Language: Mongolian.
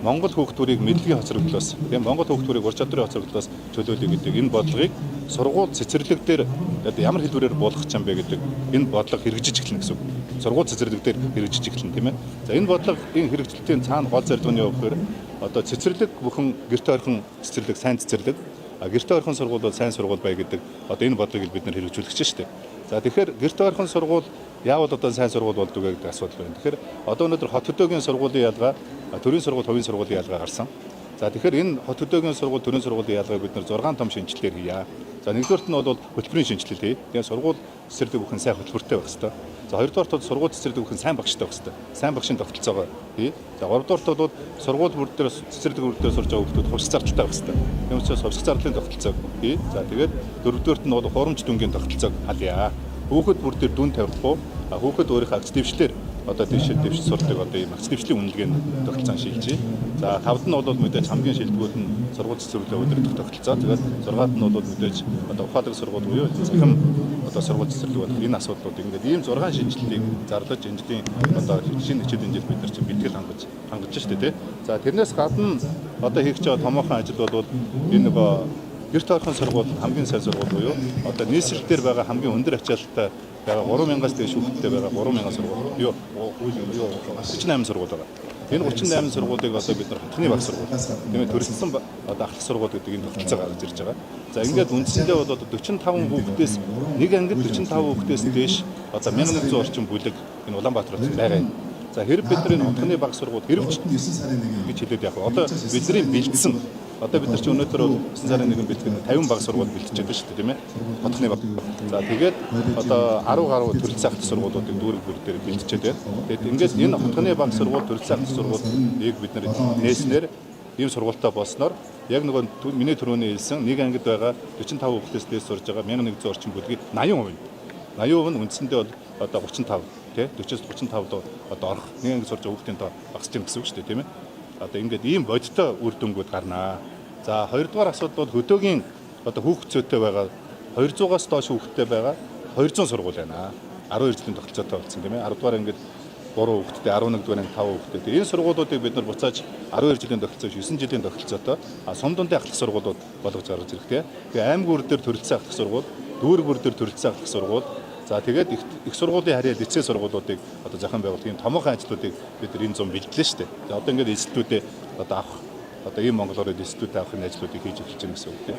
Монгол хүүхдүүдийг мэдлэгийн хоцрогдлоос, тийм Монгол хүүхдүүдийг ур чадрын хоцрогдлоос чөлөөлөе гэдэг энэ бодлогыг сургууль цэцэрлэг дээр ямар хэлбэрээр буулгах юм бэ гэдэг энэ бодлого хэрэгжиж эхэлнэ гэсэн үг. Сургууль цэцэрлэг дээр хэрэгжиж эхэлнэ тийм ээ. За энэ бодлогын хэрэгжилтийн цаана гол зорилго нь юу гэхээр одоо цэцэрлэг бүхэн гэрте ойрхон цэцэрлэг, сайн цэцэрлэг, гэрте ойрхон сургууль бол сайн сургууль бай гэдэг одоо энэ бодлогыг бид нэр хэрэгжүүлэх чинь шүү дээ. За тэгэхээр гэрте ойрхон сургууль яавал одоо сайн сургууль болдог вэ гэдэг асуудал байна. Тэгэхээр одоо өнөөдөр хот хөдөөгийн сургуулийн ялгаа, төрийн сургууль, хувийн сургуулийн ялгаа гарсан. За тэгэхээр энэ хот хөдөөгийн сургууль, төрийн сургуулийн ялгааг бид нэр 6 том шинжилгээр хийя. За нэгдүгээрт нь бол хөтөлбөрийн шинжилэл хий. Тэгээ сургууль цэцэрлэг бүхэн сайн хөтөлбөртэй байх хэрэгтэй. За хоёрдугаарт бол сургууль цэцэрлэг бүхэн сайн багштай байх хэрэгтэй. Сайн багшийн тогтолцоогоо хий. За гуравдугаарт бол сургууль бүр дээр цэцэрлэг бүр дээр сурж байгаа хүмүүс хувьсах зардалтай байх хэрэгтэй. Тийм учраас хувьсах зардлын тогтолцоог хий. За тэгээд дөрөвдүгээрт нь бол хурамч дүнгийн тогтолцоог халъя. Хүүхэд бүр дээр дүн тавихгүй, хүүхэд өөрийнхөө агц дэвшлэр одоо дэвшил сурдаг одоо ийм агц дэвшлийн үнэлгээнд тогтолцоо шилжиж. За тавд нь бол мэдээж хамгийн шилдэгүүд нь сургууль цэцэрлэгээ өдөртөх тогтолцоо. Тэгээд 6-аад нь бол мэдээж одоо ухаалаг сургууль буюу захим одоо сургууль цэцэрлэг болох энэ асуудлууд ингээд ийм 6 шинжилгээг зарлаж энэ жилийн одоо шинэ хичээлийн жил бид нар чинь бэлтгэл хангаж штэ тий. За тэрнээс гадна одоо хийх байгаа томоохон ажил бол энэ нөгөө гэрт ойрхон сургууль хамгийн сайн сургууль буюу одоо нийслэл дээр байгаа хамгийн өндөр ачаалттай байгаа 3000-аас дээш хүүхэдтэй байгаа 3000 сургууль. Юу 38 сургууль байгаа. Энэ 38 сургуулийг одоо бид нар хотны баг сургууль. Тийм ээ төрөлсөн одоо ахлах сургууль гэдэг энэ тогтолцоо гаргаж ирж байгаа. За ингээд үндсэндээ бол одоо 45 хүүхдээс нэг ангид 45 хүүхдээс дээш одоо 1100 орчим бүлэг энэ Улаанбаатар хотод байгаа юм. За хэрэг бид нар энэ хотны баг сургууль хэрэгж гэж хэлээд яг одоо бидний бэлдсэн одоо бид нар чи өнөөдөр 9 сарын 1 бэлтгэн 50 баг сургууль бэлтжиж байгаа шүү дээ тийм ээ. Хотны баг. За тэгээд одоо 10 гаруй төрөлцөө ахлах сургуулиудыг дүүрэг бүр дээр бэлтжиж байна. Тэгээд ингээд энэ хотны баг сургууль, төрөлцөө ахлах сургуулийг бид нар нээснээр ийм сургуультай болсноор яг нөгөө миний түрүүний хэлсэн нэг ангид байгаа 45 хүүхдээс дээш сурж байгаа 1100 орчим бүлгийн 80%. 80% нь үндсэндээ бол одоо 35 тий 40-35 доо одоо орох нэг ангид сурж байгаа хүүхдийн тоо багасч байгаа гэсэн үг шүү дээ тийм ээ. Одоо ингээд ийм бодиттой үр дүнгууд гарнаа. За хоёрдугаар асуудал бол хөдөөгийн одоо хүүхэд зүйтэй байгаа 200-аас доош хүүхэдтэй байгаа 200 сургууль байна. 12 жилийн тогтолцоотой болсон тийм ээ. 10 дугаар ангид 3 хүүхэдтэй, 11 дугаар анги 5 хүүхэдтэй. Энэ сургуулиудыг бид нар буцааж 12 жилийн тогтолцоо, 9 жилийн тогтолцоотой сум дундын ахлах сургуулиуд болгож гаргаж ирэхтэй. Тэгээ аймаг бүр дээр төрөлцөө ахлах сургууль, дүүрэг бүр дээр төрөлцөө ахлах сургууль. За тэгээд их сургуулийн харьяа лицей сургуулиудыг одоо зохион байгуулах ийм томоохон ажлуудыг бид нар энэ зам бэлдлээ шүү дээ. За одоо ингээд институтээ одоо авах одоо ийм Монголоор институт авахын ажлуудыг хийж эхэлж байгаа гэсэн үг тийм.